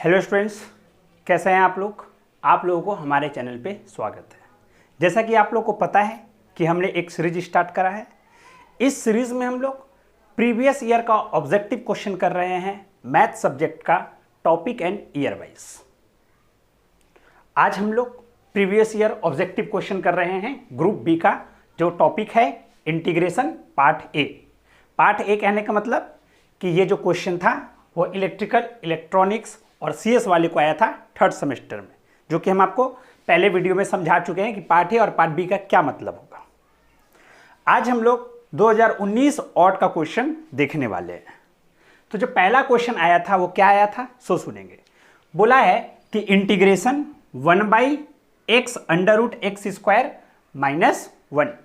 Hello students, कैसे हैं आप लोग। आप लोगों को हमारे चैनल पे स्वागत है। जैसा कि आप लोगों को पता है कि हमने एक सीरीज स्टार्ट करा है। इस सीरीज में हम लोग प्रीवियस ईयर का ऑब्जेक्टिव क्वेश्चन कर रहे हैं, मैथ सब्जेक्ट का टॉपिक एंड ईयर वाइज। आज हम लोग प्रीवियस ईयर ऑब्जेक्टिव क्वेश्चन कर रहे हैं ग्रुप बी का, जो टॉपिक है integration part A. Part A कहने का मतलब कि ये जो क्वेश्चन था वो इलेक्ट्रिकल, इलेक्ट्रॉनिक्स और सीएस वाले को आया था थर्ड सेमेस्टर में, जो कि हम आपको पहले वीडियो में समझा चुके हैं कि पार्ट ए और पार्ट बी का क्या मतलब होगा। आज हम लोग 2019 ऑड का क्वेश्चन देखने वाले हैं। तो जो पहला क्वेश्चन आया था वो क्या आया था, सो सुनेंगे। बोला है कि इंटीग्रेशन 1/x √x² -1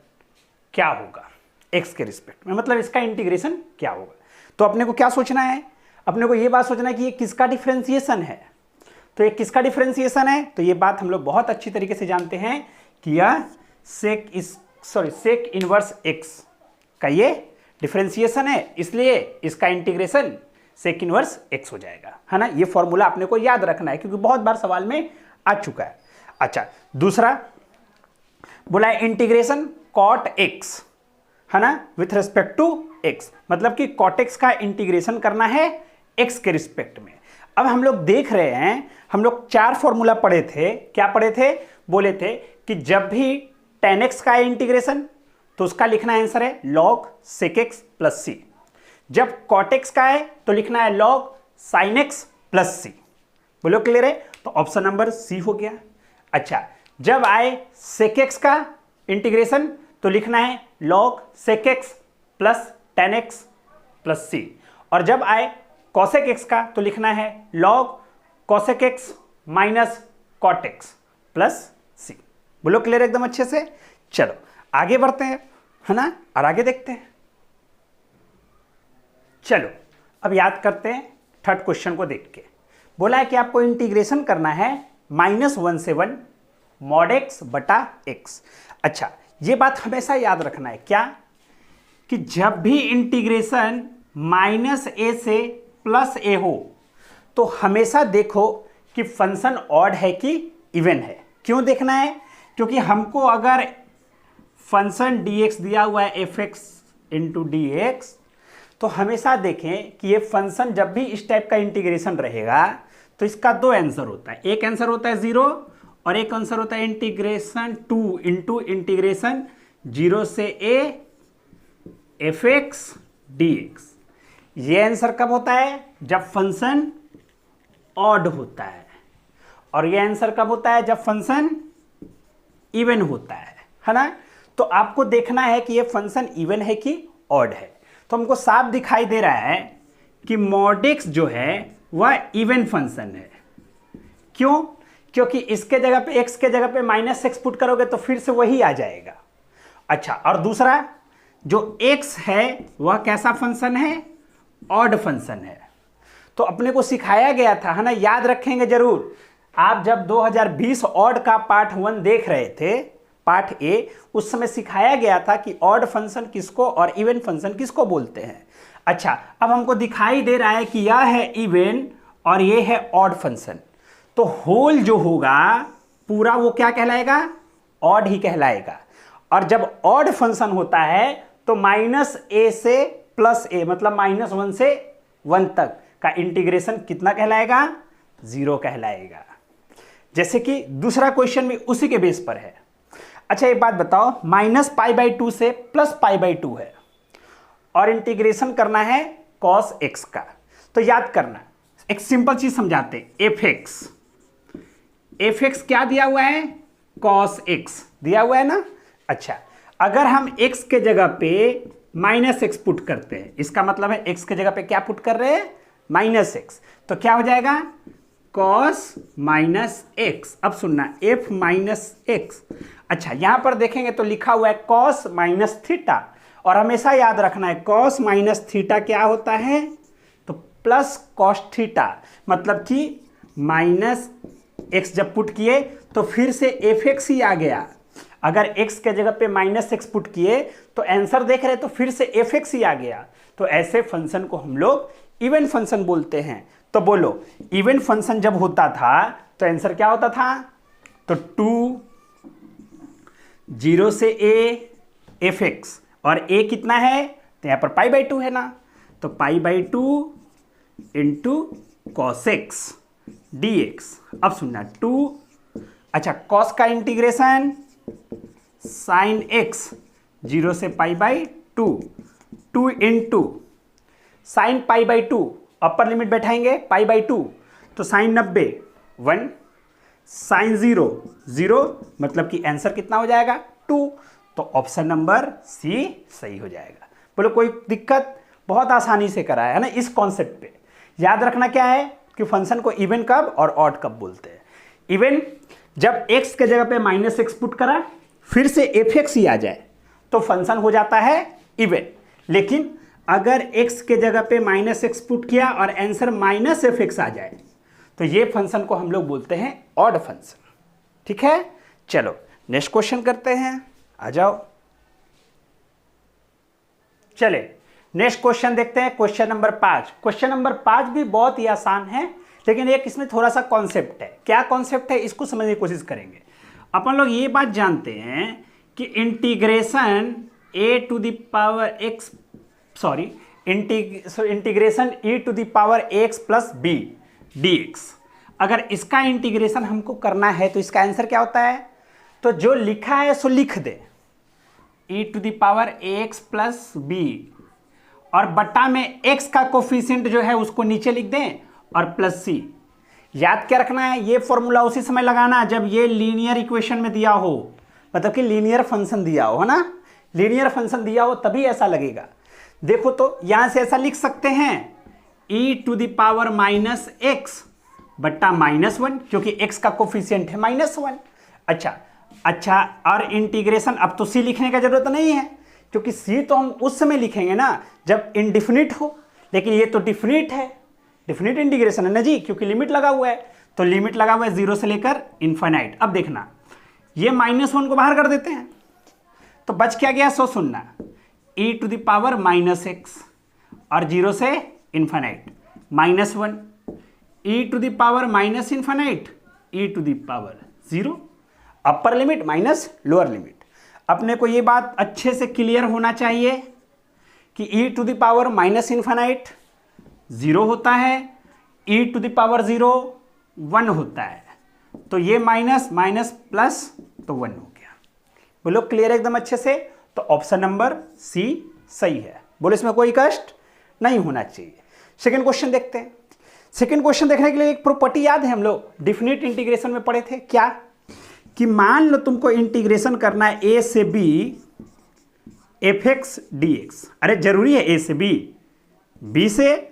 क्या होगा x के रिस्पेक्ट में, मतलब इसका इंटीग्रेशन क्या होगा। तो अपने को क्या सोचना है, अपने को ये बात सोचना है कि ये किसका डिफरेंशिएशन है। तो ये किसका डिफरेंशिएशन है, तो ये बात हम लोग बहुत अच्छी तरीके से जानते हैं कि यह सेक इनवर्स x का ये डिफरेंशिएशन है, इसलिए इसका इंटीग्रेशन सेक इनवर्स x हो जाएगा, है ना। ये फॉर्मूला अपने को याद रखना है क्योंकि बहुत बार सवाल में आ चुका है। अच्छा, दूसरा बोला है इंटीग्रेशन cot x, है ना, विथ रिस्पेक्ट टू x, मतलब कि cot x का इंटीग्रेशन करना है x के रिस्पेक्ट में। अब हम लोग देख रहे हैं, हम लोग 4 फॉर्मूला पढ़े थे। क्या पढ़े थे, बोले थे कि जब भी tan x का है इंटीग्रेशन तो उसका लिखना आंसर है log sec x plus c। जब cot x का है तो लिखना है log sin x plus c। बोलो क्लियर है, तो ऑप्शन नंबर सी हो गया। अच्छा, जब आए sec x का इंटीग्रेशन तो लिखना है log sec x plus tan x plus c, और जब आए cosec x का तो लिखना है log cosec x minus cot x plus c। बोलो क्लियर एकदम अच्छे से। चलो आगे बढ़ते हैं, है ना, और आगे देखते हैं। चलो अब याद करते हैं थर्ड क्वेश्चन को देख के। बोला है कि आपको इंटीग्रेशन करना है -1 से 1 mod x बटा x। अच्छा, ये बात हमेशा याद रखना है क्या, कि जब भी इंटीग्रेशन -a से +a हो तो हमेशा देखो कि फंक्शन ऑड है कि इवन है। क्यों देखना है, क्योंकि हमको अगर फंक्शन dx दिया हुआ है fx इंटू dx, तो हमेशा देखें कि ये फंक्शन जब भी इस टाइप का इंटीग्रेशन रहेगा तो इसका 2 आंसर होता है। एक आंसर होता है 0 और एक आंसर होता है इंटीग्रेशन 2 इंटू इंटीग्रेशन 0 से a fx dx। ये आंसर कब होता है, जब फंक्शन ऑड होता है, और ये आंसर कब होता है, जब फंक्शन इवन होता है ना। तो आपको देखना है कि ये फंक्शन इवन है कि ऑड है। तो हमको साफ दिखाई दे रहा है कि mod x जो है वह इवन फंक्शन है। क्यों, क्योंकि इसके जगह पे x के जगह पे -x पुट करोगे तो फिर से वही आ जाएगा। अच्छा, और दूसरा जो x है वह कैसा फंक्शन है, ऑड फंक्शन है। तो अपने को सिखाया गया था, है ना, याद रखेंगे जरूर। आप जब 2020 ऑड का पार्ट 1 देख रहे थे, पार्ट ए, उस समय सिखाया गया था कि ऑड फंक्शन किसको और इवन फंक्शन किसको बोलते हैं। अच्छा, अब हमको दिखाई दे रहा है कि यह है इवन और ये है ऑड फंक्शन, तो होल जो होगा पूरा वो क्या कहलाएगा, ऑड ही कहलाएगा। और जब ऑड फंक्शन होता है तो -a से +a, मतलब -1 से 1 तक का इंटीग्रेशन कितना कहलाएगा, 0 कहलाएगा। जैसे कि दूसरा क्वेश्चन भी उसी के बेस पर है। अच्छा, एक बात बताओ, -π/2 से +π/2 है और इंटीग्रेशन करना है cos x का। तो याद करना, एक सिंपल चीज समझाते हैं। fx क्या दिया हुआ है, cos x दिया हुआ है ना। अच्छा, अगर हम x के जगह पे -x पुट करते हैं, इसका मतलब है x के जगह पे क्या पुट कर रहे हैं, -x, तो क्या हो जाएगा, cos -x। अब सुनना, f -x। अच्छा, यहां पर देखेंगे तो लिखा हुआ है cos -θ, और हमेशा याद रखना है cos -θ क्या होता है, तो प्लस cos θ, मतलब कि -x जब पुट किए तो फिर से fx ही आ गया। अगर x के जगह पे -x पुट किए तो आंसर देख रहे तो फिर से fx ही आ गया। तो ऐसे फंक्शन को हम लोग इवन फंक्शन बोलते हैं। तो बोलो इवन फंक्शन जब होता था तो आंसर क्या होता था? तो 2 0 से a एफ एक्स, और a कितना है? तो यहाँ पर π/2 है ना, तो π/2 इंटू कॉस एक्स dx। अब सुनना 2, अच्छा कॉस का इंटीग्रेशन साइन एक्स 0 से π/2, 2 इंटू साइन π/2, अपर लिमिट बैठाएंगे π/2, तो साइन 90 1, साइन 0 0, मतलब कि आंसर कितना हो जाएगा? 2। तो ऑप्शन नंबर सी सही हो जाएगा। बोलो कोई दिक्कत? बहुत आसानी से करा है ना। इस कॉन्सेप्ट पे याद रखना क्या है कि फंक्शन को इवन कब और ऑड कब बोलते हैं। इवन जब x के जगह पे -x पुट करा फिर से fx ही आ जाए तो फंक्शन हो जाता है इवन। लेकिन अगर x के जगह पे -x पुट किया और आंसर -fx आ जाए तो ये फंक्शन को हम लोग बोलते हैं ऑड फंक्शन। ठीक है, चलो नेक्स्ट क्वेश्चन करते हैं, आ जाओ। चले नेक्स्ट क्वेश्चन देखते हैं, क्वेश्चन नंबर 5। क्वेश्चन नंबर 5 भी बहुत ही आसान है, लेकिन एक इसमें थोड़ा सा कॉन्सेप्ट है। क्या कॉन्सेप्ट है इसको समझने की कोशिश करेंगे। अपन लोग ये बात जानते हैं कि integration integration e⁻x plus b dx, अगर इसका इंटीग्रेशन हमको करना है तो इसका आंसर क्या होता है? तो जो लिखा है सो लिख दे, e⁻x प्लस b, और बट्टा में x का कोफिशिएंट जो है उसको नीचे लिख दें और प्लस c। याद क्या रखना है? ये फॉर्मूला उसी समय लगाना जब ये लीनियर इक्वेशन में दिया हो, मतलब कि लीनियर फंक्शन दिया हो, है ना। लीनियर फंक्शन दिया हो तभी ऐसा लगेगा। देखो तो यहां से ऐसा लिख सकते हैं e⁻x बट्टा -1, क्योंकि x का कोफिशिएंट है -1। अच्छा, और इंटीग्रेशन, अब तो c लिखने का जरूरत नहीं है क्योंकि c तो हम उस समय लिखेंगे ना जब इनडिफिनिट हो, लेकिन ये तो डिफिनिट है, डिफिनिट इंटीग्रेशन है ना जी, क्योंकि लिमिट लगा हुआ है। तो लिमिट लगा हुआ है 0 से लेकर इनफाइनाइट। अब देखना ये -1 को बाहर कर देते हैं तो बच क्या गया? सो सुनना e⁻−x और 0 से infinite -1, e⁻−∞, e⁻0, upper limit minus lower limit. अपने को ये बात अच्छे से क्लियर होना चाहिए कि e⁻−∞ 0 होता है, e⁻0 1 होता है, तो ये माइनस माइनस प्लस तो 1 हो गया। बोलो क्लियर एकदम अच्छे से? तो ऑप्शन नंबर सी सही है। बोलो इसमें कोई कष्ट नहीं होना चाहिए। सेकंड क्वेश्चन देखते हैं। सेकंड क्वेश्चन देखने के लिए एक प्रॉपर्टी याद है, हम लोग डिफिनिट इंटीग्रेशन में पढ़े थे। क्या कि मान लो तुमको इंटीग्रेशन करना है a से b fx dx। अरे जरूरी है a से b से,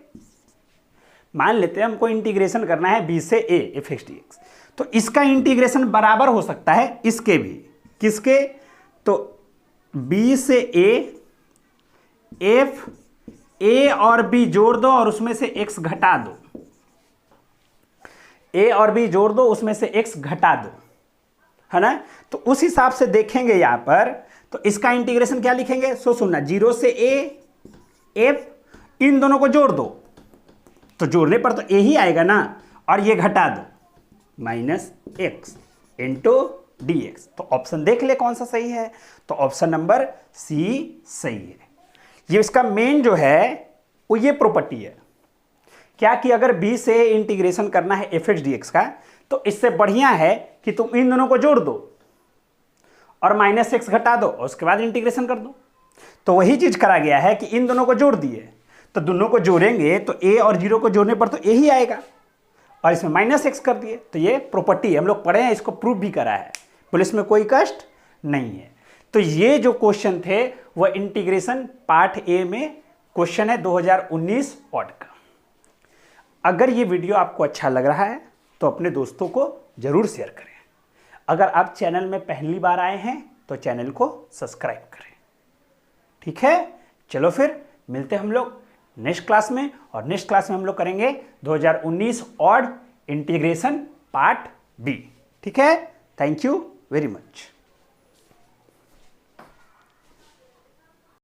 मान लेते हैं हमको इंटीग्रेशन करना है b से a fx dx, तो इसका इंटीग्रेशन बराबर हो सकता है इसके भी। किसके? तो b से a और b जोड़ दो और उसमें से x घटा दो, a और b जोड़ दो उसमें से x घटा दो, है ना। तो उस हिसाब से देखेंगे यहां पर, तो इसका इंटीग्रेशन क्या लिखेंगे? सो सुनना 0 से a f, इन दोनों को जोड़ दो तो जोड़ने पर तो a ही आएगा ना, और ये घटा दो -x इंटू dx। तो ऑप्शन देख ले कौन सा सही है। तो ऑप्शन नंबर सी सही है। ये इसका मेन जो है वो ये प्रॉपर्टी है क्या कि अगर b से इंटीग्रेशन करना है fx dx का, तो इससे बढ़िया है कि तुम इन दोनों को जोड़ दो और -x घटा दो और उसके बाद इंटीग्रेशन कर दो। तो वही चीज करा गया है कि इन दोनों को जोड़ दिए, तो दोनों को जोड़ेंगे तो a और 0 को जोड़ने पर तो a ही आएगा, और इसमें -x कर दिए। तो ये प्रॉपर्टी हम लोग पढ़े हैं, इसको प्रूव भी करा है। बोले इसमें कोई कष्ट नहीं है। तो ये जो क्वेश्चन थे वह इंटीग्रेशन पार्ट ए में क्वेश्चन है 2019 ऑड का। अगर ये वीडियो आपको अच्छा लग रहा है तो अपने दोस्तों को जरूर शेयर करें। अगर आप चैनल में पहली बार आए हैं तो चैनल को सब्सक्राइब करें। ठीक है, चलो फिर मिलते हैं हम लोग नेक्स्ट क्लास में, और नेक्स्ट क्लास में हम लोग करेंगे 2019 ऑड इंटीग्रेशन पार्ट बी। ठीक है, थैंक यू वेरी मच।